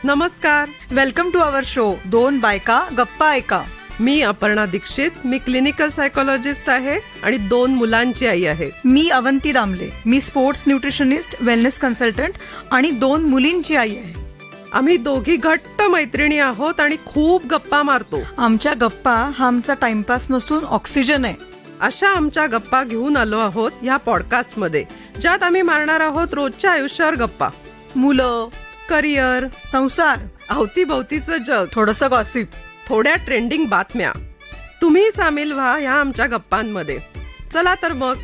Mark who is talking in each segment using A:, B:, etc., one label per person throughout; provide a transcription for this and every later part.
A: नमस्कार.
B: Welcome to our show दोन बायका गप्पा ऐका.
A: मी अपर्णा दीक्षित. मी क्लिनिकल सायकोलॉजिस्ट आहे आणि 2 मुलांची आई आहे.
B: मी अवंती दामले. मी स्पोर्ट्स न्यूट्रिशनिस्ट, वेलनेस कन्सल्टंट आणि 2 मुलींची आई आहे.
A: आम्ही दोघी घट्ट मैत्रिणी आहोत आणि खूप गप्पा मारतो.
B: आमच्या गप्पा हा आमचा टाइमपास नसून ऑक्सिजन आहे.
A: अशा आमच्या गप्पा घेऊन आलो आहोत ह्या पॉडकास्ट मध्ये, ज्यात आम्ही मारणार आहोत रोजच्या आयुष्यावर गप्पा.
B: मुलं,
A: करिअर,
B: संसार,
A: अवतीभवतीचं जग,
B: थोडंसं गॉसिप,
A: थोड्या ट्रेंडिंग बातम्या. तुम्ही सामील व्हा ह्या आमच्या गप्पांमध्ये. चला तर मग,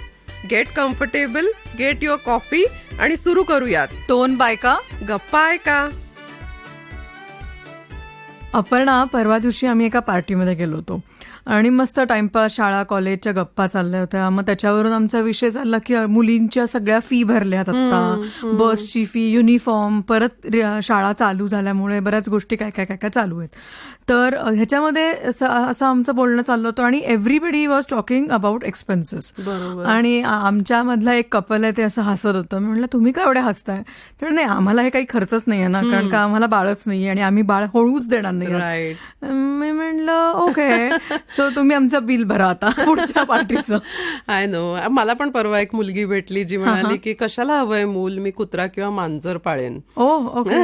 A: get comfortable, get your coffee आणि सुरू करूयात.
B: 2 बायका
A: गप्पा ऐका.
B: अपर्णा, परवा दिवशी आम्ही एका पार्टीमध्ये गेलो होतो आणि मस्त टाइमपास, शाळा कॉलेजच्या गप्पा चालल्या होत्या. मग त्याच्यावरून आमचा विषय चालला की मुलींच्या सगळ्या फी भरल्यात आता, बसची फी, युनिफॉर्म, परत शाळा चालू झाल्यामुळे बऱ्याच गोष्टी काय काय काय काय चालू आहेत. तर ह्याच्यामध्ये असं आमचं बोलणं चाललं होतं आणि everybody was talking about expenses. आणि आमच्यामधला एक कपल आहे, ते असं हसत होतं. मी म्हटलं, तुम्ही का एवढे हसताय? तर नाही, आम्हाला हे काही खर्चच नाही आहे ना, कारण का आम्हाला बाळच नाही आणि आम्ही बाळ होऊच देणार नाही. मी म्हणलं ओके, सो तुम्ही आमचं बिल भरा आता पुढच्या पार्टीचं.
A: I know. मला पण परवा एक मुलगी भेटली जी म्हणाली की कशाला हवंय मूल, मी कुत्रा किंवा मांजर पाळेन.
B: Okay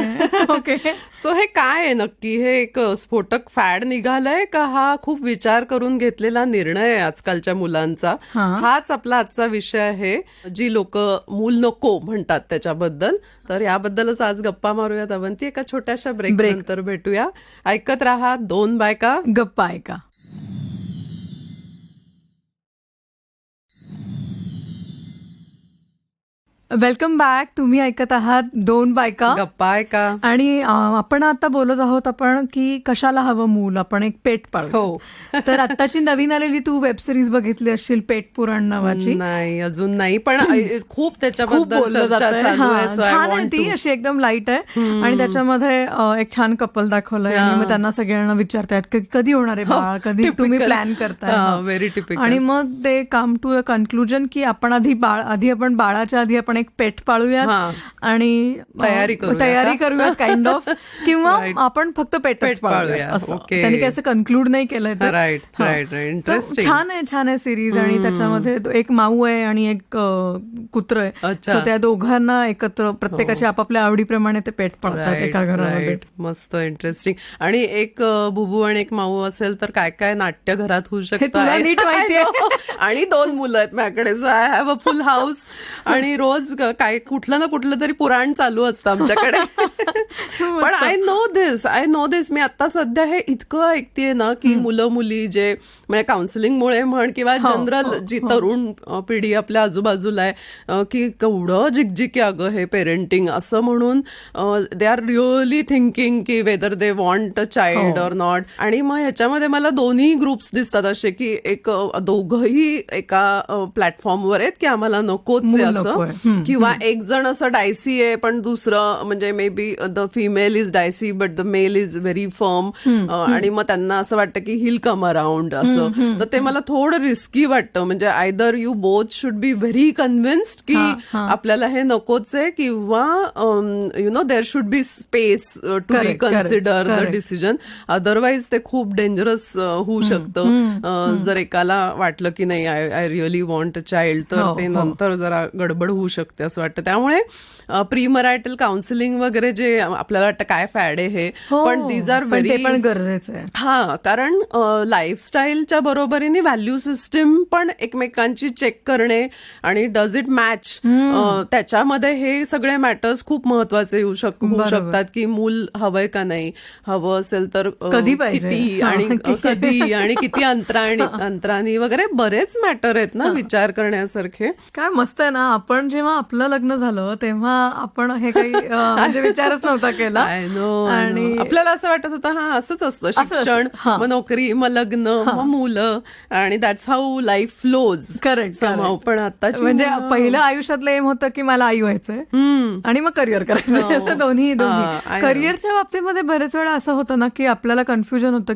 B: okay.
A: सो हे काय आहे नक्की? हे एक स्फोटक फॅड निघालंय का हा खूप विचार करून घेतलेला निर्णय आहे आजकालच्या मुलांचा? हाच आपला आजचा विषय आहे. जी लोक मूल नको म्हणतात त्याच्याबद्दल. तर याबद्दलच आज गप्पा मारूयात. अवंती, एका छोट्याशा ब्रेक नंतर भेटूया. ऐकत राहा 2 बायका
B: गप्पा ऐका. Welcome back. तुम्ही ऐकत आहात 2 बायका
A: गप्पा ऐका.
B: आणि आपण आता बोलत आहोत आपण की कशाला हवं मूल, आपण एक पेट पाळू.
A: हो.
B: तर आत्ताची नवीन आलेली तू वेब सिरीज बघितली असशील, पेट पुराण नावाची.
A: नाही, अजून नाही, पण खूप त्याच्याबद्दल चर्चा चालू आहे.
B: छान आहे ती, अशी एकदम लाईट आहे आणि त्याच्यामध्ये एक छान कपल दाखवलंय आणि मग त्यांना सगळ्यांना विचारतायत की कधी होणार आहे बाळ, कधी तुम्ही प्लॅन करताय.
A: Very typical.
B: आणि मग ते कम टू द कन्क्लुजन की आपण आधी आपण बाळाच्या आधी आपण एक पेट पाळूयात आणि तयारी करूयात काइंड ऑफ, किंवा आपण फक्त पेटच पाळूया असं. त्यांनी काय असं कन्क्लूड नाही केलंय.
A: Right right right. इंटरेस्टिंग.
B: छान आहे सिरीज. आणि त्याच्यामध्ये एक माऊ आहे आणि एक कुत्र आहे. सो त्या दोघांना एकत्र प्रत्येकाच्या आपापल्या आवडीप्रमाणे ते पेट पाळतात एका घरामध्ये.
A: मस्त इंटरेस्टिंग. आणि एक बुबू आणि एक माऊ असेल तर काय काय नाट्य घरात होऊ शकतं
B: नीट माहितीये.
A: आणि 2 मुलं आहेत माझ्याकडे, so I have a full house. आणि रोज काय कुठलं ना कुठलं तरी पुराण चालू असतं आमच्याकडे. पण आय नो दिस. मी आता सध्या हे इतकं ऐकतेय ना की मुलं मुली जे म्हणजे काउन्सिलिंगमुळे म्हण किंवा जनरल जी तरुण पिढी आपल्या आजूबाजूला आहे की केवढं झिकझिकी अगं हे पेरेंटिंग असं म्हणून दे आर रिअली थिंकिंग की whether they want a child or not. आणि मग ह्याच्यामध्ये मला दोन्ही ग्रुप्स दिसतात असे की एक दोघंही एका प्लॅटफॉर्मवर आहेत की आम्हाला नकोच आहे असं, किंवा एक जण असं डायसी आहे पण दुसरं म्हणजे maybe the female is dicey but the male is very firm. आणि मग त्यांना असं वाटतं की हिल कम अराउंड असं. तर ते मला थोडं रिस्की वाटतं. म्हणजे either you both should be very convinced की आपल्याला हे नकोच आहे, किंवा you know there should be space to reconsider the decision. Otherwise ते खूप डेंजरस होऊ शकतं. जर एकाला वाटलं की नाही I really want a child, तर ते नंतर जरा गडबड होऊ शकते असं वाटतं. त्यामुळे प्री मरायटल काउन्सिलिंग वगैरे जे आपल्याला वाटतं काय फॅड आहे हे, पण दीज आर व्हेरी
B: पण गरजेचं आहे.
A: हा, कारण लाईफस्टाईलच्या बरोबरीने व्हॅल्यू सिस्टीम पण एकमेकांची चेक करणे आणि डज इट मॅच, त्याच्यामध्ये हे सगळे मॅटर्स खूप महत्वाचे होऊ शकतात. की मूल हवंय का नाही, हवं असेल तर किती आणि कधी आणि किती अंतराने वगैरे बरेच मॅटर आहेत ना विचार करण्यासारखे.
B: काय मस्त आहे ना. आपण जेव्हा आपलं लग्न झालं तेव्हा आपण हे काही म्हणजे विचारच नव्हता केला.
A: आणि आपल्याला असं वाटत होतं हा असंच असतं, शिक्षण, मग नोकरी, मग लग्न, मग मुलं, आणि that's how life flows.
B: Correct.
A: पण आता
B: म्हणजे पहिलं आयुष्यातलं एम होतं की मला आई व्हायचंय आणि मग करिअर करायचं, असं दोन्ही. करिअरच्या बाबतीमध्ये बरेच वेळा असं होतं ना की आपल्याला कन्फ्युजन होतं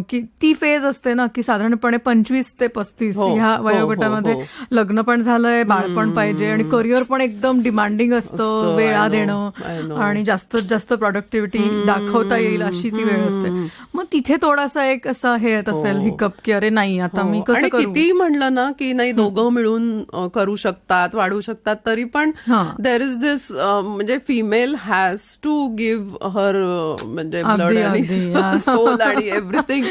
B: की ती फेज असते ना की साधारणपणे 25 ते 35 ह्या वयोगटामध्ये लग्न पण झालंय, बाळ पण पाहिजे आणि करिअर पण एकदम डिमांडिंग असतं, वेळा
A: I
B: देणं
A: know.
B: आणि जास्तीत जास्त प्रॉडक्टिव्हिटी दाखवता येईल अशी ती वेळ असते. मग तिथे थोडासा एक असं हे येत असेल हिकअप की अरे नाही आता मी कसं
A: आणि
B: करू.
A: किती म्हणलं ना की नाही दोघं मिळून करू शकतात, वाढू शकतात, तरी पण देर इज दिस म्हणजे female has to give her म्हणजे ब्लड आणि सोल आणि एव्हरीथिंग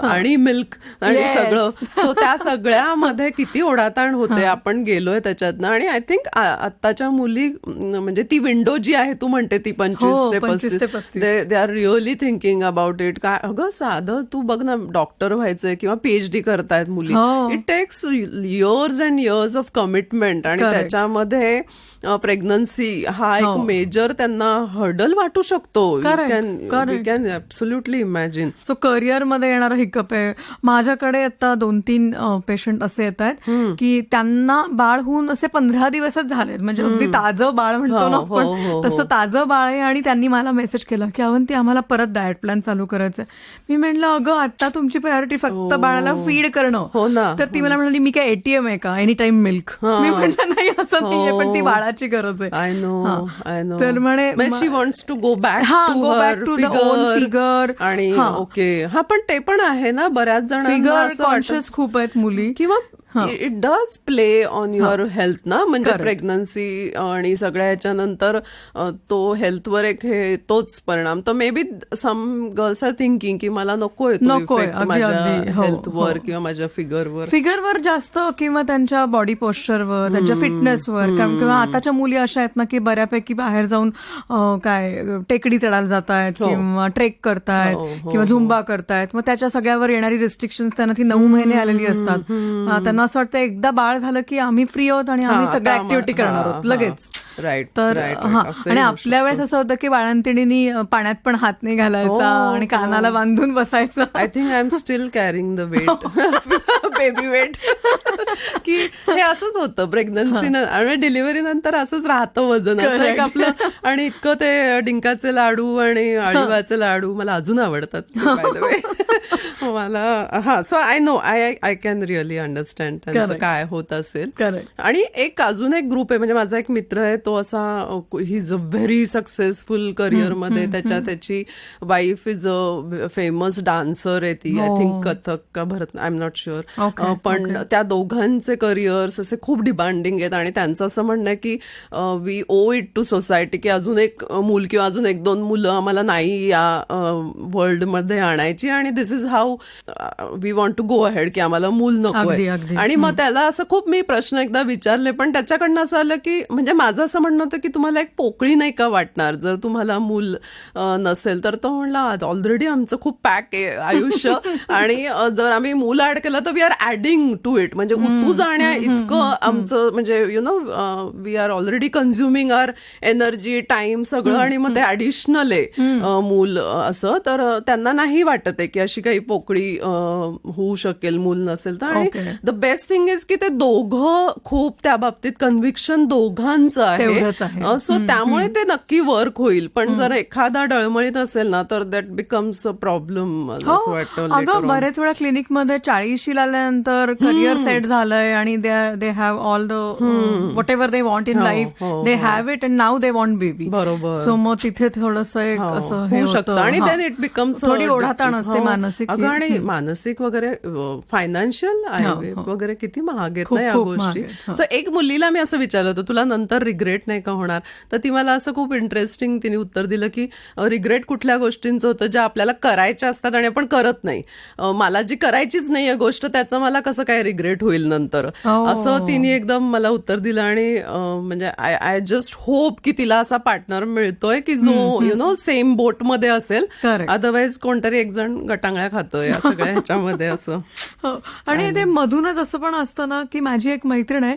A: आणि मिल्क आणि सगळं. सो त्या सगळ्यामध्ये किती ओढाताण होते. आपण गेलोय त्याच्यातनं. आणि आय थिंक आत्ताच्या मुली म्हणजे ती विंडो जी आहे तू म्हणते ती 25 ते 35 they are really thinking about it. काय अगं साधं तू बघ ना, डॉक्टर व्हायचंय किंवा PhD करतायत मुली, it takes years and years of commitment. आणि त्याच्यामध्ये प्रेग्नन्सी हा एक मेजर त्यांना हर्डल वाटू शकतो. You can absolutely imagine.
B: So करिअरमध्ये येणारा हिकअप आहे. माझ्याकडे आता 2-3 पेशंट असे येत आहेत की त्यांना बाळ होऊन असे 15 दिवसच झालेत, म्हणजे अगदी ताजं बाळ म्हणतो ना आपण तसं ताजं बाळ आहे. आणि त्यांनी मला मेसेज केला की अवंती आम्हाला परत डाएट प्लॅन चालू करायचं. मी म्हटलं अगं आता तुमची प्रायोरिटी फक्त बाळाला फीड करणं. तर ती मला म्हणाली मी काय ATM आहे का, एनी टाइम मिल्क. मी म्हटलं नाही असं नाहीये, पण ती बाळाची गरज आहे.
A: I know.
B: तर म्हणे
A: she wants to go back
B: to the own figure.
A: आणि ओके हा पण ते पण आहे ना बऱ्याच जणांना
B: फिगर कॉन्शियस खूप आहेत मुली.
A: किंवा it does play on your health ना, म्हणजे प्रेग्नन्सी आणि सगळ्या ह्याच्यानंतर तो हेल्थवर एक हे तोच परिणाम. तर maybe some girls are thinking की मला नकोय माझ्या हेल्थवर किंवा माझ्या फिगरवर
B: जास्त, किंवा त्यांच्या बॉडी पोश्चरवर, त्यांच्या फिटनेसवर. किंवा आताच्या मुली अशा आहेत ना की बऱ्यापैकी बाहेर जाऊन काय टेकडी चढायला जात आहेत किंवा ट्रेक करतायत किंवा झुंबा करतायत. मग त्याच्या सगळ्यावर येणारी रिस्ट्रिक्शन त्यांना ती 9 महिने आलेली असतात. त्यांना असं वाटतं एकदा बाळ झालं की आम्ही फ्री आहोत आणि आम्ही सगळ्या ऍक्टिव्हिटी करणार आहोत लगेच.
A: राईट.
B: तर आणि आपल्या वेळेस असं होतं की बाळंतिणींनी पाण्यात पण हात नाही घालायचा आणि कानाला बांधून बसायचं.
A: I think I am still carrying the weight, baby weight. की हे असंच होतं प्रेग्नन्सी आणि डिलिव्हरी नंतर असंच राहतं वजन असं एक आपलं. आणि इतकं ते डिंकाचे लाडू आणि अळीवाचे लाडू मला अजून आवडतात बाय द वे. मला so I know I can really understand त्यांचं काय होत असेल. आणि अजून एक ग्रुप आहे, म्हणजे माझा एक मित्र आहे, तो असा he is a very successful करिअरमध्ये. त्याची wife is a famous dancer आहे ती, आय थिंक कथक का भरत, आय एम नॉट शुअर. पण त्या दोघांचे करिअर्स असे खूप डिमांडिंग आहेत. आणि त्यांचं असं म्हणणं आहे की we owe it to society की अजून एक मूल किंवा अजून 1-2 मुलं आम्हाला नाही या वर्ल्डमध्ये आणायची. आणि this is how we want to go ahead की आम्हाला मूल नकोय. आणि मग त्याला असं खूप मी प्रश्न एकदा विचारले, पण त्याच्याकडनं असं आलं की म्हणजे माझं असं म्हणणं होतं की तुम्हाला एक पोकळी नाही का वाटणार जर तुम्हाला मूल नसेल तर. तो म्हणला ऑलरेडी आमचं खूप पॅक आहे आयुष्य आणि जर आम्ही मूल ऍड केलं तर we are adding to it, म्हणजे उतू जाण्या इतकं आमचं म्हणजे you know we are already consuming our energy time सगळं. आणि मग ते ऍडिशनल आहे मूल असं. तर त्यांना नाही वाटत आहे की अशी काही पोकळी होऊ शकेल मूल नसेल तर. आणि द बेस्ट थिंग इज की ते दोघं खूप त्या बाबतीत कन्व्हिक्शन दोघांचं आहे. सो त्यामुळे ते नक्की वर्क होईल. पण जर एखादा डळमळीत असेल ना तर दॅट बिकम्स अ प्रॉब्लेम असं वाटतं.
B: अगं बरेच वेळा क्लिनिकमध्ये 40शी आल्यानंतर करिअर सेट झालंय आणि they have all the what ever they want in life, they have it and now they want baby.
A: बरोबर.
B: सो मग तिथे थोडंसं एक असं
A: होऊ शकतं. आणि देन इट बिकम्स
B: थोडी ओढाताण असते मानसिक.
A: आणि मानसिक वगैरे फायनान्शियल आहे वगैरे किती महाग आहेत ना या गोष्टी. सो एक मुलीला मी असं विचारलं होतं तुला नंतर रिग्रेट नाही का होणार, तर ती मला असं खूप इंटरेस्टिंग तिने उत्तर दिलं की रिग्रेट कुठल्या गोष्टींचं होतं ज्या आपल्याला करायच्या असतात आणि आपण करत नाही. मला जी करायचीच नाहीये गोष्ट त्याचं मला कसं काय रिग्रेट होईल नंतर, असं तिने एकदम मला उत्तर दिलं. आणि म्हणजे आय जस्ट होप की तिला असा पार्टनर मिळतोय की जो यु नो सेम बोट मध्ये असेल. अदरवाईज कोणतरी एक जण गटांगळ्या खातोय या सगळ्या ह्याच्यामध्ये असं.
B: आणि ते मधूनच असं पण असतं ना की माझी एक मैत्रीण आहे,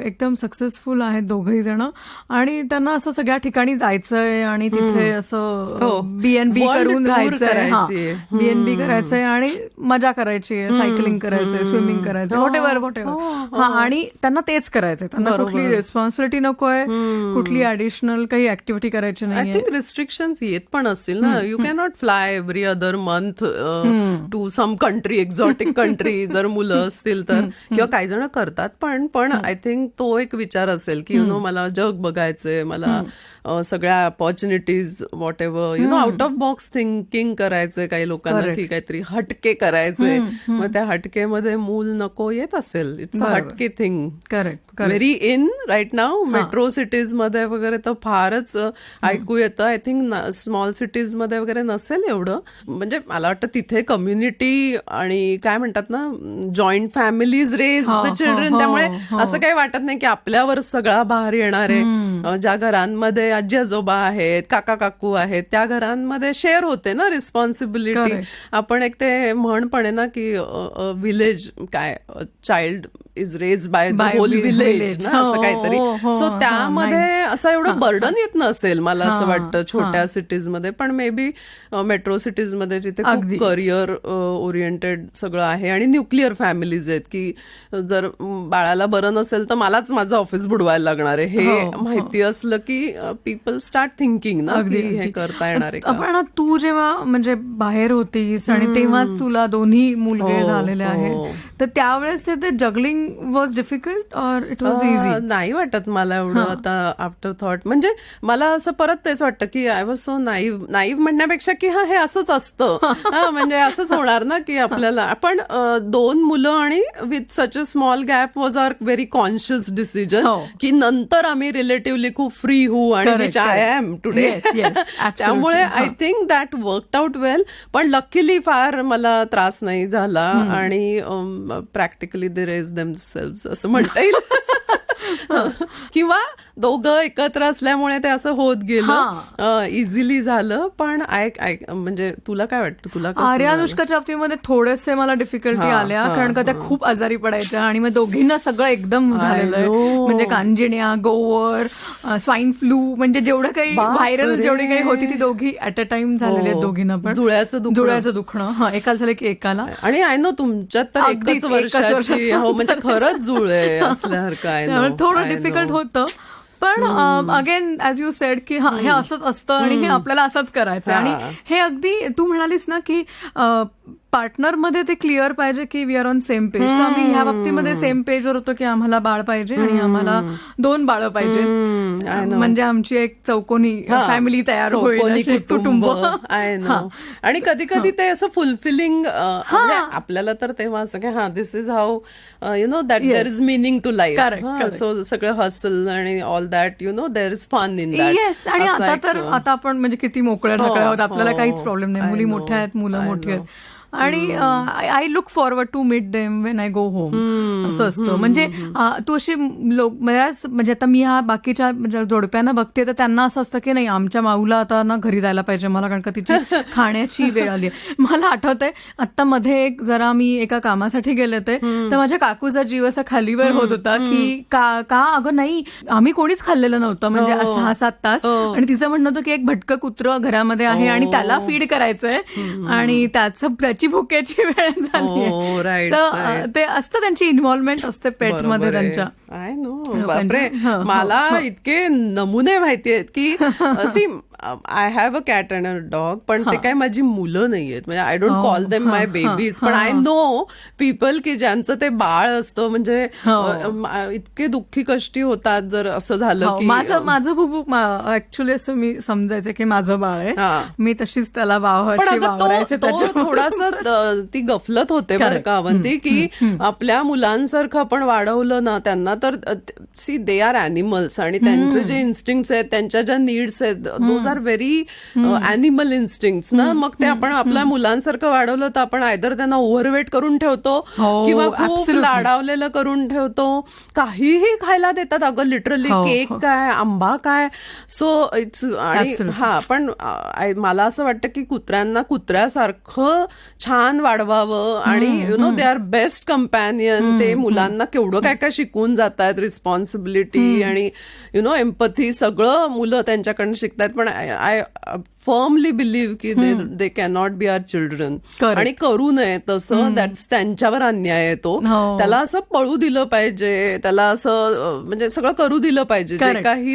B: एकदम सक्सेसफुल आहेत दोघही जण आणि त्यांना असं सगळ्या ठिकाणी जायचंय आणि तिथे असं BNB करून राहायचंय, BNB करायचंय आणि मजा करायची, सायकलिंग करायचंय, स्विमिंग करायचंय, व्हॉट एव्हर. आणि त्यांना तेच करायचंय, त्यांना कुठली रिस्पॉन्सिबिलिटी नकोय, कुठली ऍडिशनल काही ऍक्टिव्हिटी करायची
A: आय
B: नाहीये.
A: थिंक रिस्ट्रिक्शन्स येत पण असतील ना. You can not fly every other month to some country, exotic country, जर मुलं असतील तर. किंवा काही जण करतात पण आय थिंक तो एक विचार असेल की मला जग बघायचंय, मला सगळ्या opportunities what ever out of box thinking करायचंय काही लोकांना, की काहीतरी हटके करायचे. मग त्या हटकेमध्ये मूल नको येत असेल. इट्स अ हटके thing.
B: Correct.
A: Very in right now metro cities मध्ये वगैरे तर फारच ऐकू येतं. आय थिंक स्मॉल सिटीज मध्ये वगैरे नसेल एवढं. म्हणजे मला वाटतं तिथे कम्युनिटी आणि काय म्हणतात ना, joint families raise the children. त्यामुळे असं काही वाटत नाही की आपल्यावर सगळा भार येणार आहे. ज्या घरांमध्ये आजी आजोबा आहेत, काका काकू आहेत, त्या घरांमध्ये शेअर होते ना रिस्पॉन्सिबिलिटी. आपण एक ते म्हण पण आहे ना की विलेज काय child is raise by the whole village ना, असं काहीतरी. सो त्यामध्ये असं एवढं बर्डन येत नसेल मला असं वाटतं छोट्या सिटीज मध्ये. पण मे बी मेट्रो सिटीज मध्ये जिथे खूप करिअर ओरिएंटेड सगळं आहे आणि न्यूक्लिअर फॅमिलीज आहेत की जर बाळाला बरं नसेल तर मलाच माझं ऑफिस बुडवायला लागणार आहे हे माहिती असलं की पीपल स्टार्ट थिंकिंग ना की हे करता येणार आहे.
B: पण तू जेव्हा म्हणजे बाहेर होतीस आणि तेव्हाच तुला दोन्ही मुलगे झालेले आहेत, तर त्यावेळेस ते juggling was difficult or it was easy?
A: नाही वाटत मला एवढं आता आफ्टर थॉट. म्हणजे मला असं परत तेच वाटतं की आय वॉज सो नाईव्ह म्हणण्यापेक्षा की हे असंच असतं. म्हणजे असंच होणार ना की आपल्याला. पण 2 मुलं आणि with such a small gap was our very conscious decision की नंतर आम्ही रिलेटिव्हली खूप फ्री होऊ आणि विच आय एम टुडे. त्यामुळे I think that worked out well. पण लकीली फार मला त्रास नाही झाला आणि प्रॅक्टिकली दे रेज देमसेल्व्हज असं म्हणता येईल. किंवा दोघं एकत्र असल्यामुळे ते असं होत गेलं, इझिली झालं. पण म्हणजे तुला काय वाटतं, तुला
B: आर्यानुष्काच्या बाबतीमध्ये थोडेसे मला डिफिकल्टी आल्या, कारण का त्या खूप आजारी पडायच्या आणि मग दोघींना सगळं एकदम झालेलं आहे. म्हणजे कांजिण्या, गोवर, स्वाईन फ्लू, म्हणजे जेवढं काही व्हायरल जेवढी काही होती ती दोघी ऍट अ टाइम झालेले आहेत दोघींना. पण जुळ्याचं दुखणं एकाला झालं की एकाला.
A: आणि आय नो तुमच्यात तर एकच वर्षाची म्हणजे खरंच जुळ आहे असल्यासारखं आहे.
B: थोडं डिफिकल्ट होतं. पण अगेन ॲज यू सेड की हे असंच असतं आणि हे आपल्याला असंच करायचं. आणि हे अगदी तू म्हणालीस ना की पार्टनरमध्ये ते क्लिअर पाहिजे की we are on same page. So आम्ही ह्या बाबतीमध्ये सेम पेजवर होतो की आम्हाला बाळ पाहिजे आणि आम्हाला 2 बाळं पाहिजे. म्हणजे आमची एक चौकोनी फॅमिली तयार होईल, कुटुंब.
A: आणि कधी कधी ते असं फुलफिलिंग आपल्याला तर तेव्हा असं की this is how you know that there is meaning to life. So सगळं हसल आणि all that you know there is fun in that.
B: Yes. आणि आता आपण म्हणजे किती मोकळ्या ढकळ्या आहोत, आपल्याला काहीच प्रॉब्लेम नाही. मुली मोठ्या आहेत, मुलं मोठी आहेत. आणि I look forward to meet them when I go home. असं असतं. म्हणजे तू अशी लोक म्हणजे आता मी ह्या बाकीच्या जोडप्यांना बघते तर त्यांना असं असतं की नाही आमच्या माऊला आता ना घरी जायला पाहिजे मला, कारण का तिची खाण्याची वेळ आली आहे. मला आठवतंय आता मध्ये जरा मी एका कामासाठी गेले होते तर माझ्या काकूचा जीव असा खालीवर होत होता की का अगं नाही आम्ही कोणीच खाल्लेलं नव्हतं म्हणजे 6-7 तास. आणि तिचं म्हणणं होतं की एक भटकं कुत्रं घरामध्ये आहे आणि त्याला फीड करायचंय आणि त्याची भुकेची वेळ झाली. ते असतं, त्यांची इन्व्हॉल्वमेंट असते पेटमध्ये त्यांच्या.
A: I know. बापरे, मला इतके नमुने माहिती आहेत की see I have a cat and a dog, पण ते काय माझी मुलं नाहीयेत. म्हणजे I don't call them my babies. पण आय नो पीपल की ज्यांचं ते बाळ असतं म्हणजे इतके दुःखी कष्टी होतात जर असं झालं की.
B: माझं बुबू ऍक्च्युली असं मी समजायचं की माझं बाळ आहे, मी तशीच त्याला वावरायचे.
A: थोडासा ती गफलत होते बरं का अवंती की आपल्या मुलांसारखं आपण वाढवलं ना त्यांना तर सी दे आर ॲनिमल्स आणि त्यांचे जे इन्स्टिंक्ट्स आहेत, त्यांच्या ज्या नीड्स आहेत, दोज आर व्हेरी ॲनिमल इन्स्टिंक्ट्स ना. मग ते आपण आपल्या मुलांसारखं वाढवलं तर आपण आयदर त्यांना ओव्हरवेट करून ठेवतो किंवा खूप लाडावलेलं करून ठेवतो. काहीही खायला देतात अगं, लिटरली केक काय, आंबा काय. सो इट्स आणि पण मला असं वाटतं की कुत्र्यांना कुत्र्यासारखं छान वाढवावं आणि U know they are best companion. ते मुलांना केवढं काय काय शिकवून जातात शिकतायत, रिस्पॉन्सिबिलिटी आणि एम्पथी सगळं मुलं त्यांच्याकडनं शिकतायत. पण आय फर्मली बिलीव्ह की दे कॅनॉट बी आवर चिल्ड्रन. आणि करू नये तसं, दॅट्स त्यांच्यावर अन्याय येतो. त्याला असं पळू दिलं पाहिजे, त्याला असं म्हणजे सगळं करू दिलं पाहिजे जे काही.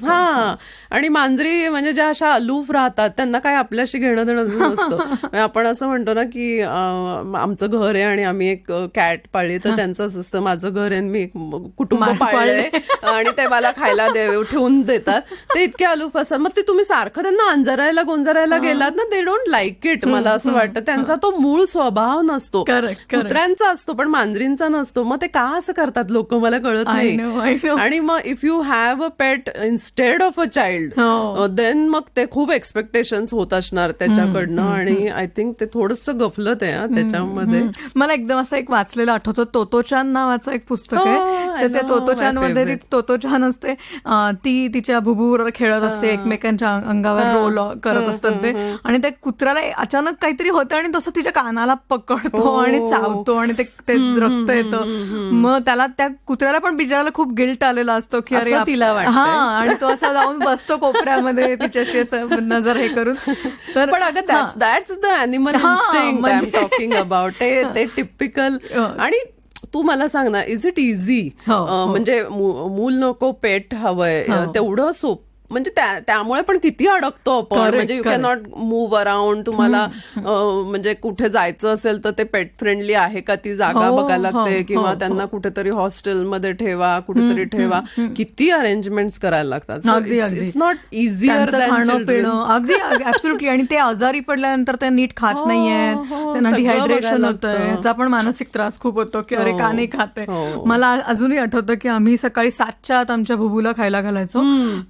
A: हा, आणि मांजरी म्हणजे ज्या अशा अलूफ राहतात त्यांना काय आपल्याशी घेणं देणं नसतं. आपण असं म्हणतो ना की आमचं घर आहे आणि आम्ही एक कॅट पाळली, तर त्यांचं असं असतं माझं घर आहे मी एक कुटुंब पाळलंय आणि ते मला खायला ठेवून देतात. ते इतके अलूफ असतात. मग ते तुम्ही सारखं त्यांना अंजरायला गोंजरायला गेलात ना, दे डोंट लाईक इट. मला असं वाटतं त्यांचा तो मूळ स्वभाव नसतो, कुत्र्यांचा असतो पण मांजरींचा नसतो. मग ते का असं करतात लोक मला कळत नाही. आणि मग if you have a pet instead of a child, then मग ते खूप एक्सपेक्टेशन्स होत असणार त्याच्याकडनं. आणि आय थिंक ते थोडंसं गफलत आहे त्याच्यामध्ये.
B: मला एकदम असं एक वाचलेलं आठवतं, तोतोचान नावाचं एक पुस्तक आहे. तर त्या तोतोचान मध्ये तोतोचान असते, ती तिच्या भुबूवर खेळत असते, एकमेकांच्या अंगावर रोल करत असतात ते, आणि त्या कुत्र्याला अचानक काहीतरी होतं आणि तसं तिच्या कानाला पकडतो आणि चावतो आणि ते रक्त येतं. मग त्याला त्या कुत्र्याला पण बिचाराला खूप गिल्ट आलेला असतो की अरे
A: तिला
B: हा, आणि तो असा जाऊन बसतो कोपऱ्यामध्ये तिच्याशी असं नजर हे करून. तर
A: पण अगं that's the animal instinct I am talking about. ते टिपिकल. आणि तू मला सांग ना, इज इट इझी? म्हणजे मूल नको, पेट हवंय, तेवढं सोप म्हणजे त्यामुळे पण किती अडकतो आपण. म्हणजे you can not move around. तुम्हाला म्हणजे कुठे जायचं असेल तर ते पेट फ्रेंडली आहे का ती जागा बघायला लागते, किंवा त्यांना कुठेतरी हॉस्टेलमध्ये ठेवा, कुठेतरी ठेवा, किती अरेंजमेंट्स करायला लागतात. इट्स नॉट इझियर दॅन पिणं.
B: अगदी ऍब्सोल्युटली. आणि ते आजारी पडल्यानंतर ते नीट खात नाहीये, त्यांना डिहायड्रेशन होतंय, ह्याचा पण मानसिक त्रास खूप होतो की अरे का नाही खाते. मला अजूनही आठवतं की आम्ही सकाळी 7च्या आत आमच्या भुबूला खायला घालायचो,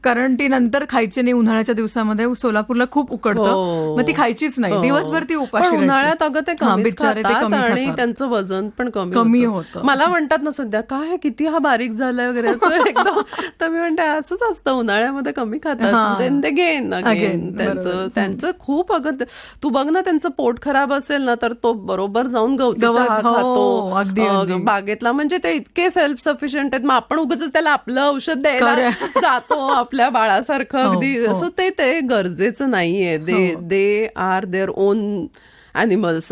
B: कारण ती नंतर खायची नाही. उन्हाळ्याच्या दिवसामध्ये सोलापूरला खूप उकडतं, मग ती खायचीच नाही दिवसभर, ती उपाशी.
A: उन्हाळ्यात अगं ते बिचारे आणि त्यांचं वजन पण कमी होतं. मला म्हणतात ना सध्या काय किती हा बारीक झालाय वगैरे असं एकदम. तर मी म्हणते असंच असतं, उन्हाळ्यामध्ये कमी खातात, ते गेन अगेन त्यांचं खूप. अगं तू बघ ना, त्यांचं पोट खराब असेल ना तर तो बरोबर जाऊन गवती चहा खातो बागेतला. म्हणजे ते इतके सेल्फ सफिशियंट आहेत. मग आपण उगाच त्याला आपलं औषध द्यायला जातो आपल्या बाळासारखं अगदी. सो ते गरजेचं नाहीये. They are their own animals.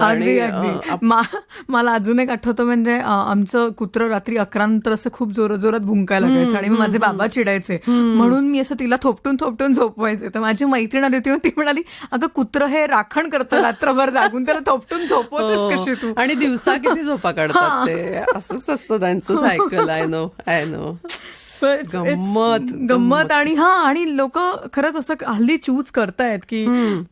B: मला अजून एक आठवतं, म्हणजे आमचं कुत्रं रात्री 11 नंतर असं खूप जोरात भुंकायला लागायचं आणि माझे बाबा चिडायचे, म्हणून मी असं तिला थोपटून झोपवायचे. तर माझी मैत्रीण आली होती, ती म्हणाली अगं कुत्रं हे राखण करतं रात्रभर जागून, त्याला थोपटून झोपवतेस कशी तू.
A: आणि दिवसा किती झोपा काढतात ते, असंच असतं त्यांचं सायकल. I know.
B: गंमत. आणि लोक खरंच असं हल्ली चूज करतायत की